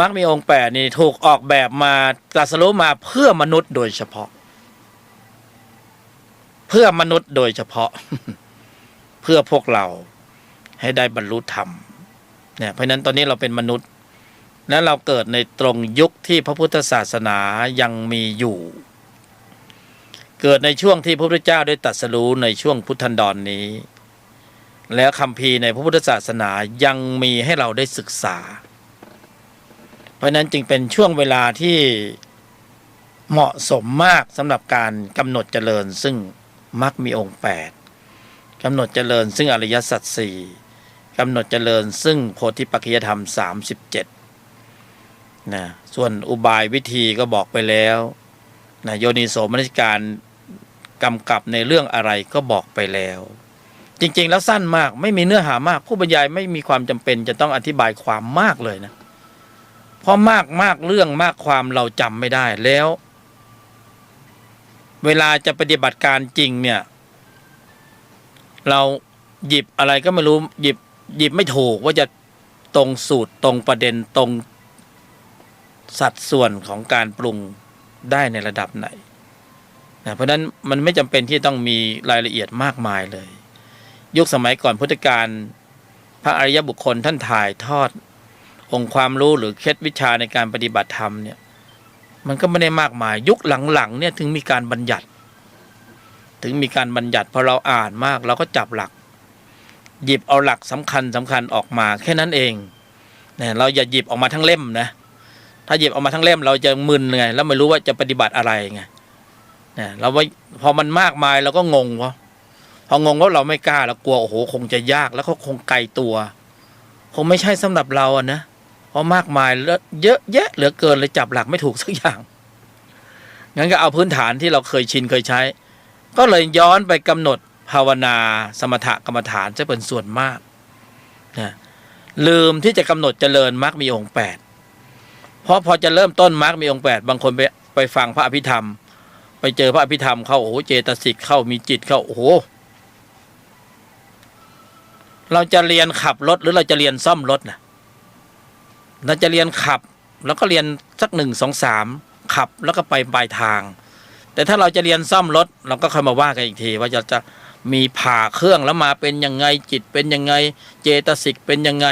มรรคมีองค์แปดนี่ถูกออกแบบมาตรัสรู้มาเพื่อมนุษย์โดยเฉพาะ เพื่อมนุษย์โดยเฉพาะ เพื่อพวกเราให้ได้บรรลุธรรมเนี่ยเพราะนั้นตอนนี้เราเป็นมนุษย์และเราเกิดในตรงยุคที่พระพุทธศาสนายังมีอยู่ เกิดในช่วงที่พระพุทธเจ้าได้ตรัสรู้ในช่วงพุทธันดรนี้แล้วคัมภีร์ในพระพุทธศาสนายังมีให้เราได้ศึกษาเพราะนั้นจึงเป็นช่วงเวลาที่เหมาะสมมากสำหรับการกำหนดเจริญซึ่งมรรคมีองค์8กำหนดเจริญซึ่งอริยสัจ4กำหนดเจริญซึ่งโพธิปัจจยธรรม37นะส่วนอุบายวิธีก็บอกไปแล้วนะโยนิโสมนสิการกำกับในเรื่องอะไรก็บอกไปแล้วจริงๆแล้วสั้นมากไม่มีเนื้อหามากผู้บรรยายไม่มีความจำเป็นจะต้องอธิบายความมากเลยนะเพราะมากเรื่องมากความเราจำไม่ได้แล้วเวลาจะปฏิบัติการจริงเนี่ยเราหยิบอะไรก็ไม่รู้หยิบไม่ถูกว่าจะตรงสูตรตรงประเด็นตรงสัดส่วนของการปรุงได้ในระดับไหนนะเพราะฉะนั้นมันไม่จำเป็นที่ต้องมีรายละเอียดมากมายเลยยุคสมัยก่อนพุทธกาลพระอริยบุคคลท่านถ่ายทอดองค์ความรู้หรือเคล็ดวิชาในการปฏิบัติธรรมเนี่ยมันก็ไม่ได้มากมายยุคหลังๆเนี่ยถึงมีการบัญญัติพอเราอ่านมากเราก็จับหลักหยิบเอาหลักสำคัญออกมาแค่นั้นเองเนี่ยเราอย่าหยิบออกมาทั้งเล่มนะถ้าหยิบออกมาทั้งเล่มเราจะมึนไงแล้วไม่รู้ว่าจะปฏิบัติอะไรไงเนี่ยเราว่าพอมันมากมายเราก็งงพองงแล้วเราไม่กล้าเรากลัวโอ้โหคงจะยากแล้วก็คงไกลตัวคงไม่ใช่สำหรับเราอะนะเพราะมากมายแล้วเยอะแยะเหลือเกินเลยจับหลักไม่ถูกสักอย่างงั้นก็เอาพื้นฐานที่เราเคยชินเคยใช้ก็เลยย้อนไปกำหนดภาวนาสมถกรรมฐานจะเป็นส่วนมากนะลืมที่จะกำหนดเจริญมรรคมีองค์8เพราะพอจะเริ่มต้นมรรคมีองค์8บางคนไปฟังพระอภิธรรมไปเจอพระอภิธรรมเข้าโอ้โหเจตสิกเข้ามีจิตเข้าโอ้โหเราจะเรียนขับรถหรือเราจะเรียนซ่อมรถนะเราจะเรียนขับแล้วก็เรียนสัก1 2 3ขับแล้วก็ไปปลายทางแต่ถ้าเราจะเรียนซ่อมรถเราก็ค่อยมาว่ากันอีกทีว่าจะมีผ่าเครื่องแล้วมาเป็นยังไงจิตเป็นยังไงเจตสิกเป็นยังไง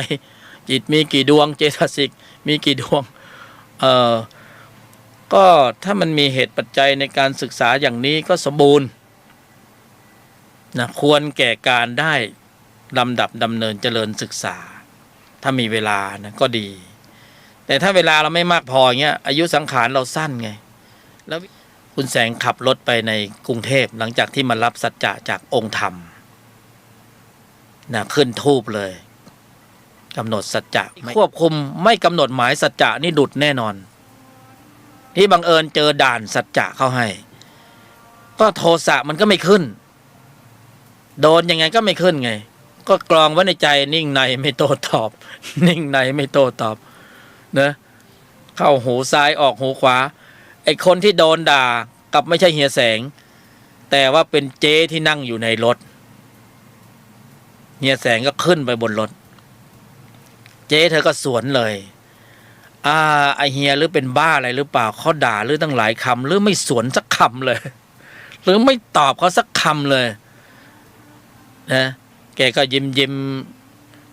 จิตมีกี่ดวงเจตสิกมีกี่ดวงก็ถ้ามันมีเหตุปัจจัยในการศึกษาอย่างนี้ก็สมบูรณ์นะควรแก่การได้ลำดับดำเนินเจริญศึกษาถ้ามีเวลานะก็ดีแต่ถ้าเวลาเราไม่มากพออย่างเงี้ยอายุสังขารเราสั้นไงแล้วคุณแสงขับรถไปในกรุงเทพหลังจากที่มารับสัจจะจากองค์ธรรมนะขึ้นธูปเลยกำหนดสัจจะควบคุมไม่กำหนดหมายสัจจะนี่ดุดแน่นอนที่บังเอิญเจอด่านสัจจะเข้าให้ก็โทสะมันก็ไม่ขึ้นโดนยังไงก็ไม่ขึ้นไงก็กรองไว้ในใจนิ่งในไม่โต้ตอบนิ่งในไม่โต้ตอบนะเข้าหูซ้ายออกหูขวาไอ้คนที่โดนด่ากับไม่ใช่เฮียแสงแต่ว่าเป็นเจ๊ที่นั่งอยู่ในรถเฮียแสงก็ขึ้นไปบนรถเจ๊เธอก็สวนเลยไอเฮียหรือเป็นบ้าอะไรหรือเปล่าเขาด่าหรือตั้งหลายคำหรือไม่สวนสักคำเลยหรือไม่ตอบเขาสักคำเลยนะแกก็ยิ้ม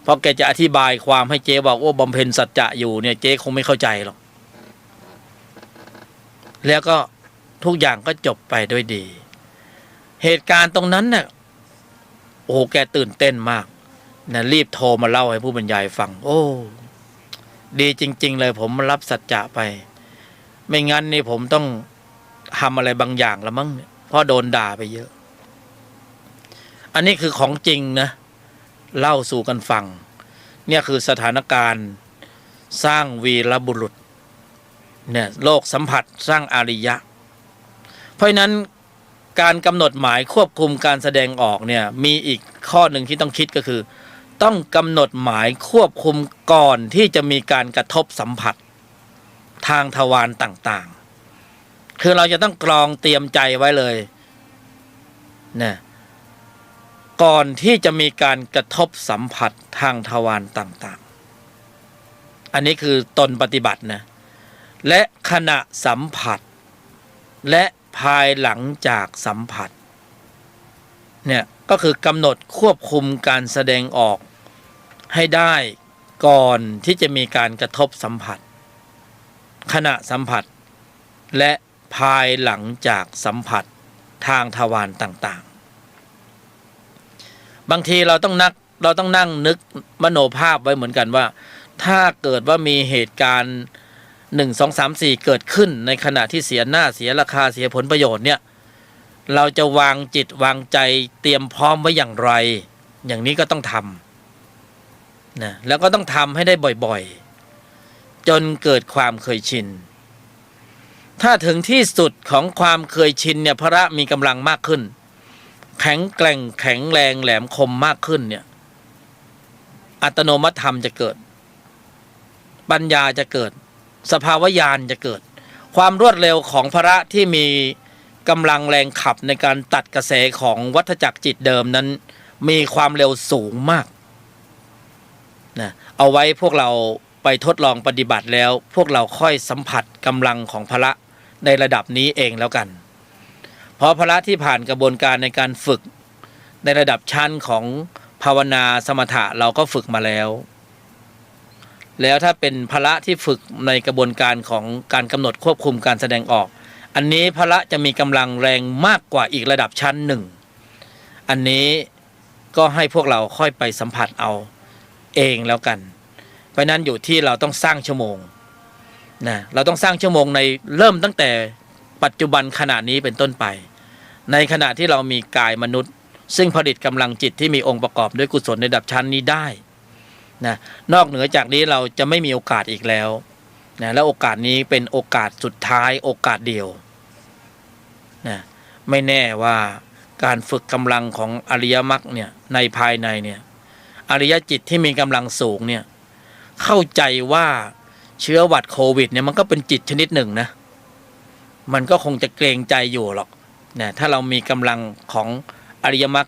เพราะแกจะอธิบายความให้เจ๊บอกว่าบำเพ็ญสัจจะอยู่เนี่ยเจ๊คงไม่เข้าใจหรอกแล้วก็ทุกอย่างก็จบไปด้วยดีเหตุการณ์ตรงนั้นเนี่ยโอ้แกตื่นเต้นมากนะรีบโทรมาเล่าให้ผู้บรรยายฟังโอ้ดีจริงๆเลยผมมารับสัจจะไปไม่งั้นนี่ผมต้องทำอะไรบางอย่างละมั้งเพราะโดนด่าไปเยอะอันนี้คือของจริงนะเล่าสู่กันฟังเนี่ยคือสถานการณ์สร้างวีรบุรุษเนี่ยโลกสัมผัสสร้างอริยะเพราะฉะนั้นการกำหนดหมายควบคุมการแสดงออกเนี่ยมีอีกข้อหนึ่งที่ต้องคิดก็คือต้องกำหนดหมายควบคุมก่อนที่จะมีการกระทบสัมผัสทางทวารต่างๆคือเราจะต้องกรองเตรียมใจไว้เลยเนี่ยก่อนที่จะมีการกระทบสัมผัสทางทวารต่าง อันนี้คือตนปฏิบัตินะและขณะสัมผัสและภายหลังจากสัมผัสเนี่ยก็คือกำหนดควบคุมการแสดงออกให้ได้ก่อนที่จะมีการกระทบสัมผัสขณะสัมผัสและภายหลังจากสัมผัสทางทวารต่างๆบางทีเราต้องนั่งนึกมโนภาพไว้เหมือนกันว่าถ้าเกิดว่ามีเหตุการณ์1 2 3 4เกิดขึ้นในขณะที่เสียหน้าเสียราคาเสียผลประโยชน์เนี่ยเราจะวางจิตวางใจเตรียมพร้อมไว้อย่างไรอย่างนี้ก็ต้องทำนะแล้วก็ต้องทำให้ได้บ่อยๆจนเกิดความเคยชินถ้าถึงที่สุดของความเคยชินเนี่ยพระมีกำลังมากขึ้นแข็งแกร่งแข็งแรงแหลมคมมากขึ้นเนี่ยอัตโนมัติธรรมจะเกิดปัญญาจะเกิดสภาวญาณจะเกิดความรวดเร็วของพระที่มีกำลังแรงขับในการตัดกระแสของวัฏจักรจิตเดิมนั้นมีความเร็วสูงมากนะเอาไว้พวกเราไปทดลองปฏิบัติแล้วพวกเราค่อยสัมผัสกำลังของพระในระดับนี้เองแล้วกันเพราะพระที่ผ่านกระบวนการในการฝึกในระดับชั้นของภาวนาสมถะเราก็ฝึกมาแล้วถ้าเป็นพระที่ฝึกในกระบวนการของการกำหนดควบคุมการแสดงออกอันนี้พระจะมีกำลังแรงมากกว่าอีกระดับชั้นหนึ่งอันนี้ก็ให้พวกเราค่อยไปสัมผัสเอาเองแล้วกันเพราะนั้นอยู่ที่เราต้องสร้างชั่วโมงนะเราต้องสร้างชั่วโมงในเริ่มตั้งแต่ปัจจุบันขณะนี้เป็นต้นไปในขณะที่เรามีกายมนุษย์ซึ่งผลิตกำลังจิตที่มีองค์ประกอบด้วยกุศลในระดับชั้นนี้ได้นะนอกเหนือจากนี้เราจะไม่มีโอกาสอีกแล้วนะและโอกาสนี้เป็นโอกาสสุดท้ายโอกาสเดียวนะไม่แน่ว่าการฝึกกำลังของอริยมรรคเนี่ยในภายในเนี่ยอริยจิตที่มีกำลังสูงเนี่ยเข้าใจว่าเชื้อหวัดโควิดเนี่ยมันก็เป็นจิตชนิดหนึ่งนะมันก็คงจะเกรงใจอยู่หรอกนะถ้าเรามีกำลังของอริยมรรค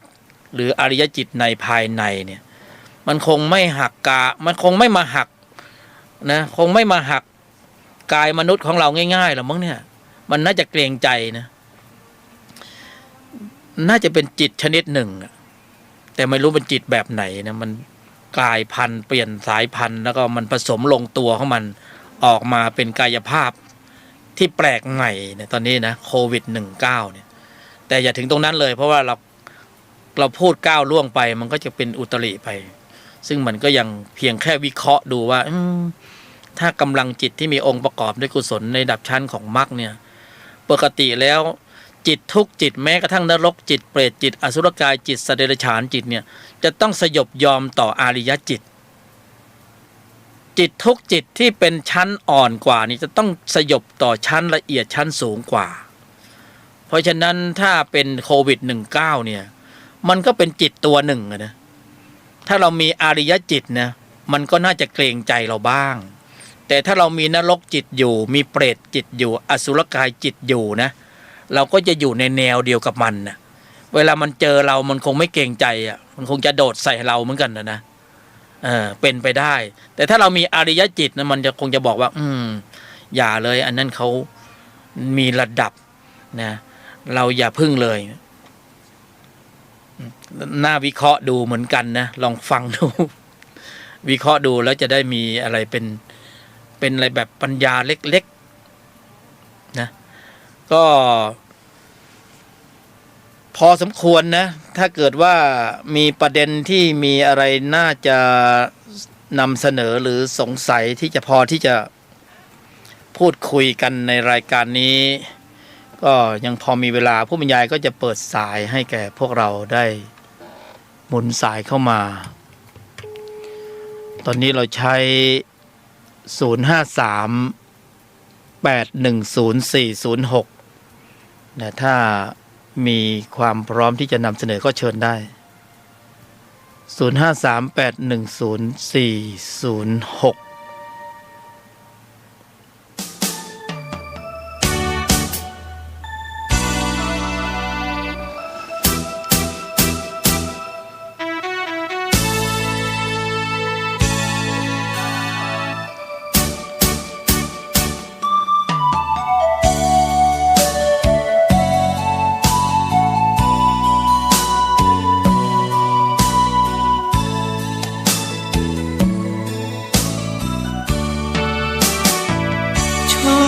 หรืออริยจิตในภายในเนี่ยมันคงไม่หักมันคงไม่มาหักนะคงไม่มาหักกายมนุษย์ของเราง่ายๆหรอกมั้งเนี่ยมันน่าจะเกรงใจนะน่าจะเป็นจิตชนิดหนึ่งแต่ไม่รู้เป็นจิตแบบไหนนะมันกลายพันธุ์เปลี่ยนสายพันธุ์แล้วก็มันผสมลงตัวของมันออกมาเป็นกายภาพที่แปลกใหม่เนี่ยตอนนี้นะโควิด-19เนี่ยแต่อย่าถึงตรงนั้นเลยเพราะว่าเราพูดก้าวล่วงไปมันก็จะเป็นอุตริไปซึ่งมันก็ยังเพียงแค่วิเคราะห์ดูว่าถ้ากำลังจิตที่มีองค์ประกอบด้วยกุศลในระดับชั้นของมรรคเนี่ยปกติแล้วจิตทุกจิตแม้กระทั่งนรกจิตเปรตจิตอสุรกายจิตสัตว์เดรัจฉานจิตเนี่ยจะต้องสยบยอมต่ออริยจิตจิตทุกจิตที่เป็นชั้นอ่อนกว่านี่จะต้องสยบต่อชั้นละเอียดชั้นสูงกว่าเพราะฉะนั้นถ้าเป็นโควิด-19เนี่ยมันก็เป็นจิตตัวหนึ่งนะถ้าเรามีอริยจิตนะมันก็น่าจะเกรงใจเราบ้างแต่ถ้าเรามีนรกจิตอยู่มีเปรตจิตอยู่อสุรกายจิตอยู่นะเราก็จะอยู่ในแนวเดียวกับมันนะเวลามันเจอเรามันคงไม่เกรงใจอ่ะมันคงจะโดดใส่เราเหมือนกันนะเป็นไปได้แต่ถ้าเรามีอริยจิตนะมันจะคงจะบอกว่าอย่าเลยอันนั้นเขามีระดับนะเราอย่าพึ่งเลยน่าวิเคราะห์ดูเหมือนกันนะลองฟังดูวิเคราะห์ดูแล้วจะได้มีอะไรเป็นอะไรแบบปัญญาเล็กๆนะก็พอสมควรนะถ้าเกิดว่ามีประเด็นที่มีอะไรน่าจะนำเสนอหรือสงสัยที่จะพอที่จะพูดคุยกันในรายการนี้ก็ยังพอมีเวลาผู้บรรยายก็จะเปิดสายให้แก่พวกเราได้หมุนสายเข้ามาตอนนี้เราใช้053-810-406นะถ้ามีความพร้อมที่จะนำเสนอก็เชิญได้053-810-406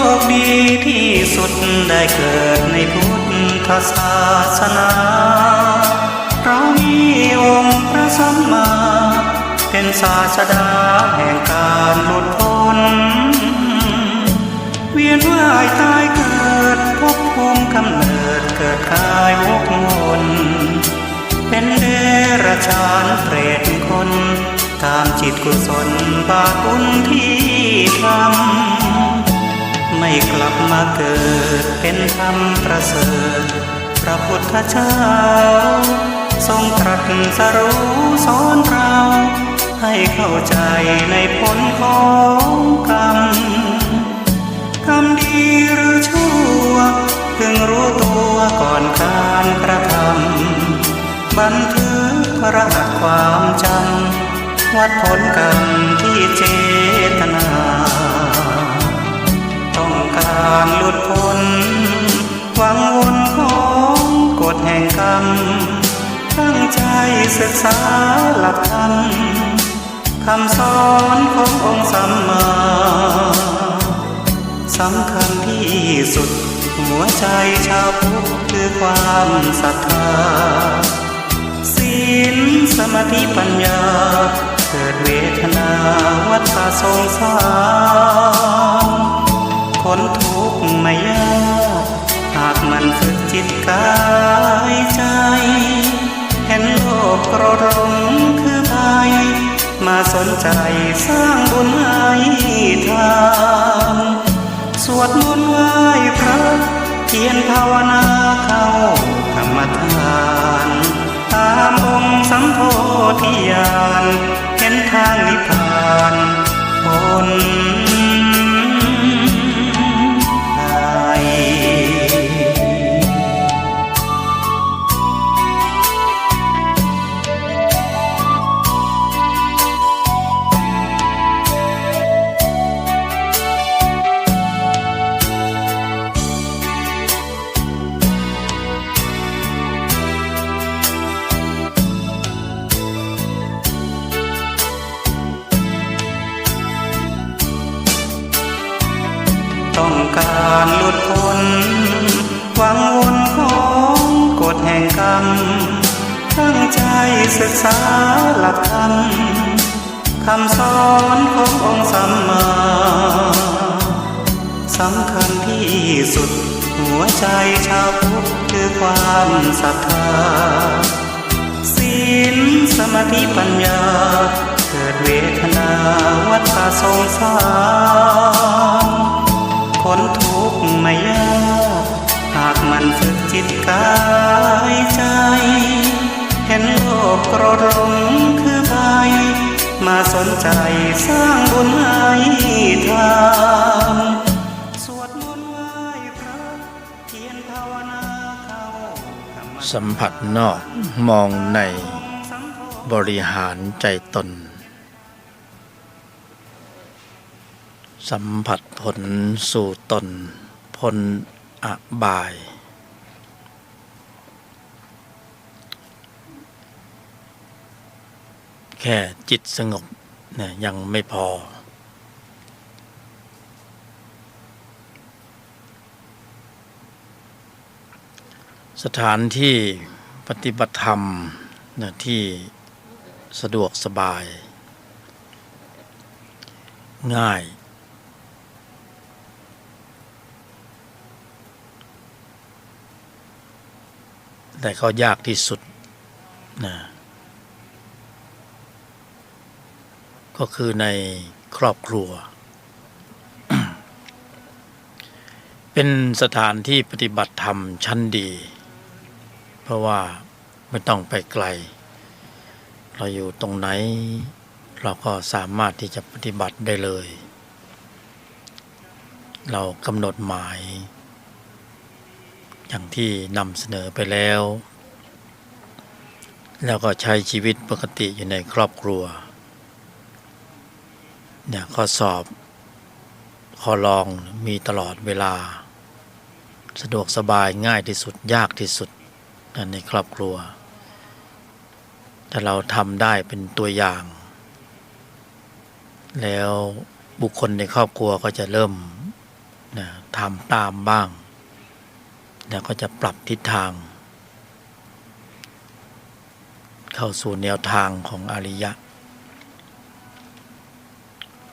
คดีที่สุดได้เกิดในพุทธศาสนาเรามีองค์พระสัมมาเป็นศาสดาแห่งการหลุดพ้นเวียนว่ายตายเกิดภพภูมิกำเนิดเกิดกายวกวนเป็นเดรัจฉานเปรตคนตามจิตกุศลบาปบุญที่ทำไม่กลับมาเกิดเป็นธรรมประเสริฐพระพุทธเจ้าทรงตรัสรู้สอนเราให้เข้าใจในผลของกรรมกรรมดีหรือชั่วพึงรู้ตัวก่อนการกระทำบันทึกรหัสความจำวัดผลกรรมที่เจตนาต้องการหลุดพ้นหวังวนของกฎแห่งกรรมตั้งใจศึกษาหลักธรรมคำสอนขององค์สัมมาสำคัญที่สุดหัวใจชาวพุทธคือความศรัทธาศีลสมาธิปัญญาเกิดเวทนาวัฏสงสารพ้นทุกข์ไม่ยากหากมันฝึกจิตกายใจเห็นโลกโกรธหลงคือภัยมาสนใจสร้างบุญให้ทานสวดมนต์ไหว้พระเพียรภาวนาเข้ากรรมฐานตามองค์สัมโพธิญาณเห็นทางนิพพานพ้นภัยต้องการหลุดพ้นหวังวนของกฎแห่งกรรมตั้งใจศึกษาหลักธรรมคำสอนขององค์สัมมาสำคัญที่สุดหัวใจชาวพุทธคือความศรัทธาศีลสมาธิปัญญาเกิดเวทนาวัฏสงสารพ้นทุกข์ไม่ยากหากมันฝึกจิตกายใจเห็นโลกโกรธหลงคือภัยมาสนใจสร้างบุญให้ทานสวดมนต์ไหว้พระเพียรภาวนาเข้ากรรมฐาน สัมผัสนอกมองในบริหารใจตนสัมผัสผลสู่ตนพ้นอบาย แค่จิตสงบเนี่ยยังไม่พอสถานที่ปฏิบัติธรรมเนี่ยที่สะดวกสบายง่ายแต่ก็ยากที่สุดนะก็คือในครอบครัว เป็นสถานที่ปฏิบัติธรรมชั้นดี เพราะว่าไม่ต้องไปไกลเราอยู่ตรงไหนเราก็สามารถที่จะปฏิบัติได้เลย เรากำหนดหมายอย่างที่นำเสนอไปแล้วแล้วก็ใช้ชีวิตปกติอยู่ในครอบครัวเนี่ยข้อสอบข้อลองมีตลอดเวลาสะดวกสบายง่ายที่สุดยากที่สุดในครอบครัวถ้าเราทำได้เป็นตัวอย่างแล้วบุคคลในครอบครัวก็จะเริ่ม นะทำตามบ้างแล้วก็จะปรับทิศทาง เข้าสู่แนวทางของอริยะ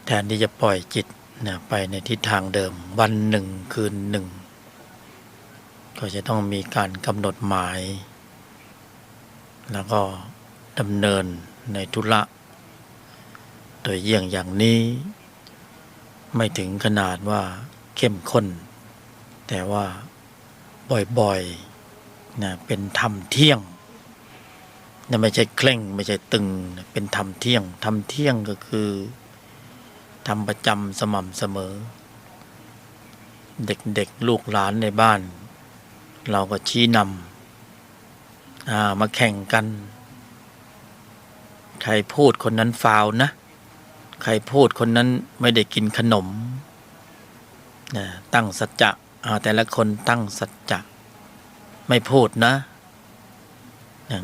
แทนที่จะปล่อยจิตนะไปในทิศทางเดิมวันหนึ่งคืนหนึ่งก็จะต้องมีการกำหนดหมาย แล้วก็ดำเนินในธุระโดยเยี่ยงอย่างนี้ไม่ถึงขนาดว่าเข้มข้นแต่ว่าบ่อยๆนะเป็นธรรมเที่ยงนะไม่ใช่เคร่งไม่ใช่ตึงนะเป็นธรรมเที่ยงธรรมเที่ยงก็คือทำประจำสม่ำเสมอเด็กๆลูกหลานในบ้านเราก็ชี้นำมาแข่งกันใครพูดคนนั้นฟาวนะใครพูดคนนั้นไม่ได้กินขนมนะตั้งสัจจะแต่ละคนตั้งสัจจะไม่พูดนะ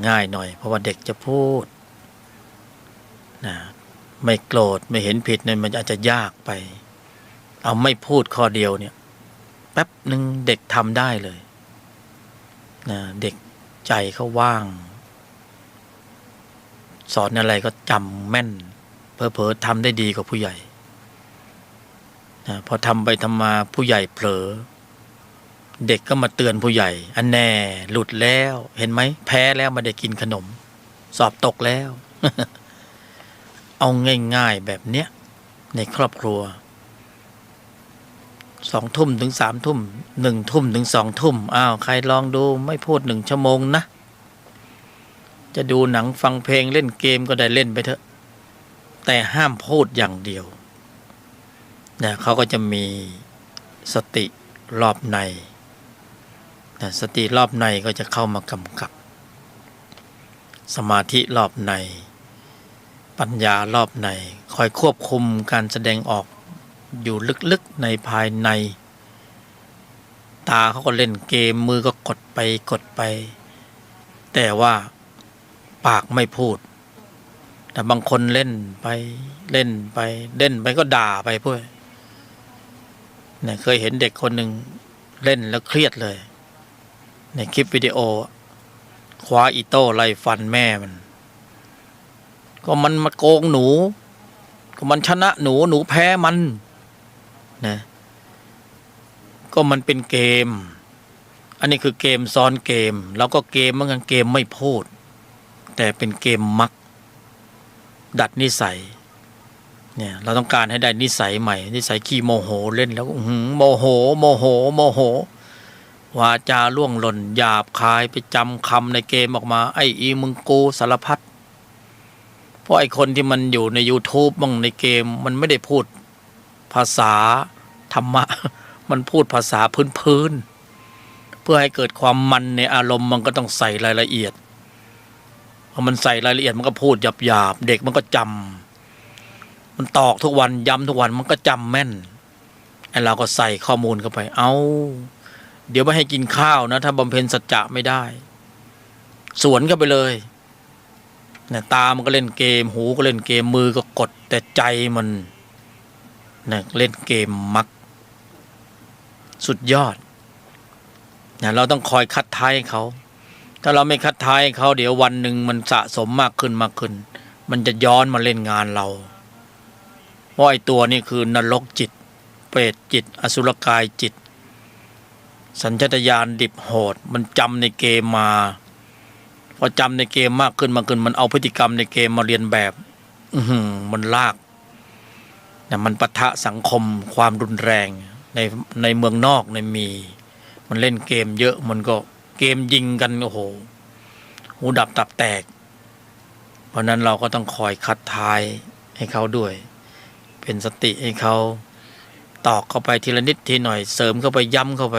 ง่ายหน่อยเพราะว่าเด็กจะพูดนะไม่โกรธไม่เห็นผิดเนี่ยมันอาจจะยากไปเอาไม่พูดข้อเดียวเนี่ยแป๊บหนึ่งเด็กทำได้เลยนะเด็กใจเขาว่างสอนอะไรก็จำแม่นเผลอๆทำได้ดีกว่าผู้ใหญ่นะพอทำไปทำมาผู้ใหญ่เผลอเด็กก็มาเตือนผู้ใหญ่อันแน่หลุดแล้วเห็นไหมแพ้แล้วไม่ได้กินขนมสอบตกแล้ว เอาง่ายๆแบบเนี้ยในครอบครัว2 ทุ่มถึง3 ทุ่ม1 ทุ่มถึง2 ทุ่มใครลองดูไม่พูด1 ชั่วโมงนะจะดูหนังฟังเพลงเล่นเกมก็ได้เล่นไปเถอะแต่ห้ามพูดอย่างเดียวนะเขาก็จะมีสติรอบในนะสติรอบในก็จะเข้ามากำกับสมาธิรอบในปัญญารอบในคอยควบคุมการแสดงออกอยู่ลึกๆในภายในตาเขาก็เล่นเกมมือก็กดไปแต่ว่าปากไม่พูดแต่บางคนเล่นไปเล่นไปก็ด่าไปพวกเนี่ยเคยเห็นเด็กคนหนึ่งเล่นแล้วเครียดเลยในคลิปวิดีโอคว้าอีโต้ไล่ฟันแม่มันก็มันมาโกงหนูก็มันชนะหนูแพ้มันนะก็มันเป็นเกมอันนี้คือเกมซ้อนเกมแล้วก็เกมเหมือนกันเกมไม่พูดแต่เป็นเกมมักดัดนิสัยเนี่ยเราต้องการให้ได้นิสัยใหม่นิสัยขี้โมโหเล่นแล้วโมโหวาจาล่วงหล่นหยาบคายไปจำคำในเกมออกมาไอ้อีมึงกูสารพัดเพราะไอ้คนที่มันอยู่ใน YouTube บ้างในเกมมันไม่ได้พูดภาษาธรรมะมันพูดภาษาพื้นเพื่อให้เกิดความมันในอารมณ์มันก็ต้องใส่รายละเอียดพอมันใส่รายละเอียดมันก็พูดหยาบเด็กมันก็จำมันตอกทุกวันย้ำทุกวันมันก็จำแม่นไอ้เราก็ใส่ข้อมูลเข้าไปเดี๋ยวไม่ให้กินข้าวนะถ้าบำเพ็ญสัจจะไม่ได้สวนเข้าไปเลยเนี่ยตามันก็เล่นเกมหูก็เล่นเกมมือก็กดแต่ใจมันเนี่ยเล่นเกมมักสุดยอดเนี่ยเราต้องคอยคัดท้ายเขาถ้าเราไม่คัดท้ายเขาเดี๋ยววันหนึ่งมันสะสมมากขึ้นมันจะย้อนมาเล่นงานเราเพราะไอ้ตัวนี้คือนรกจิตเปรตจิตอสุรกายจิตสัญชาตญาณดิบโหดมันจำในเกมมาพอจำในเกมมากขึ้นมันเอาพฤติกรรมในเกมมาเรียนแบบมันลากเนี่ยมันปะทะสังคมความรุนแรงในเมืองนอกมันเล่นเกมเยอะมันก็เกมยิงกันโอ้โหหูดับตับแตกเพราะนั้นเราก็ต้องคอยคัดท้ายให้เขาด้วยเป็นสติให้เขาตอกเข้าไปทีละนิดทีหน่อยเสริมเข้าไปย้ำเข้าไป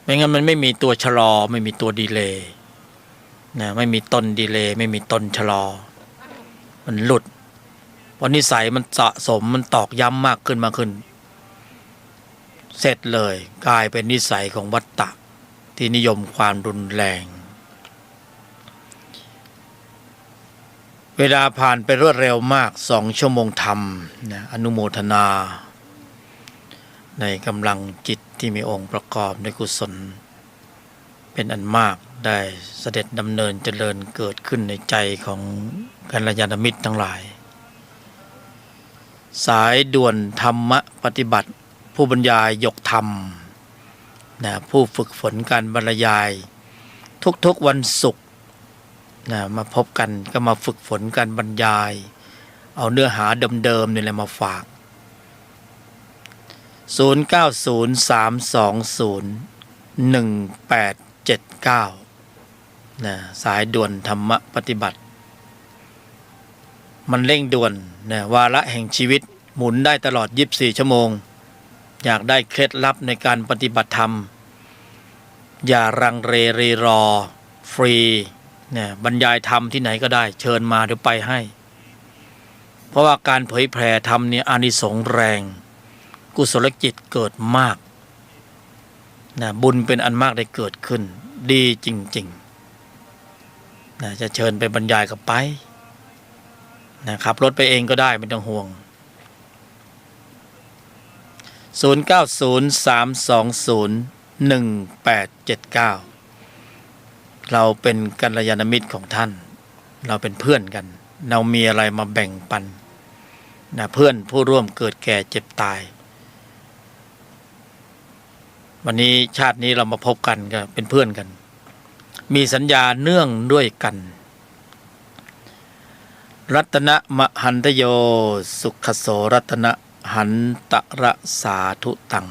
ไม่งั้นมันไม่มีตัวชะลอไม่มีตัวดีเลย์นะไม่มีต้นดีเลย์ไม่มีต้นชะลอมันหลุดเพราะนิสัยมันสะสมมันตอกย้ำมากขึ้นเสร็จเลยกลายเป็นนิสัยของวัฏฏะที่นิยมความรุนแรงเวลาผ่านไปรวดเร็วมาก2 ชั่วโมงธรรมนะอนุโมทนา ในกำลังจิตที่มีองค์ประกอบด้วยกุศลเป็นอันมากได้เสด็จดำเนินเจริญเกิดขึ้นในใจของกัลยาณมิตรทั้งหลายสายด่วนธรรมะปฏิบัติผู้บรรยายยกธรรมนะผู้ฝึกฝนการบรรยายทุกๆวันศุกร์นะมาพบกันก็มาฝึกฝนการบรรยายเอาเนื้อหาเดิมๆนี่แหละมาฝาก0903201879นะสายด่วนธรรมะปฏิบัติมันเร่งด่วนนะวาระแห่งชีวิตหมุนได้ตลอด24ชั่วโมงอยากได้เคล็ดลับในการปฏิบัติธรรมอย่ารังเรรีรอฟรีเนี่ยบรรยายธรรมที่ไหนก็ได้เชิญมาเดี๋ยวไปให้เพราะว่าการเผยแผ่ธรรมเนี่ยอานิสงส์แรงกุศลจิตเกิดมากนะบุญเป็นอันมากได้เกิดขึ้นดีจริงๆนะจะเชิญไปบรรยายก็ไปนะขับรถไปเองก็ได้ไม่ต้องห่วง0903201879เราเป็นกัลยาณมิตรของท่านเราเป็นเพื่อนกันเรามีอะไรมาแบ่งปันนะเพื่อนผู้ร่วมเกิดแก่เจ็บตายวันนี้ชาตินี้เรามาพบกันก็เป็นเพื่อนกันมีสัญญาเนื่องด้วยกันรัตนะมหันตโยสุขโสรัตนะหันตระสาธุตัง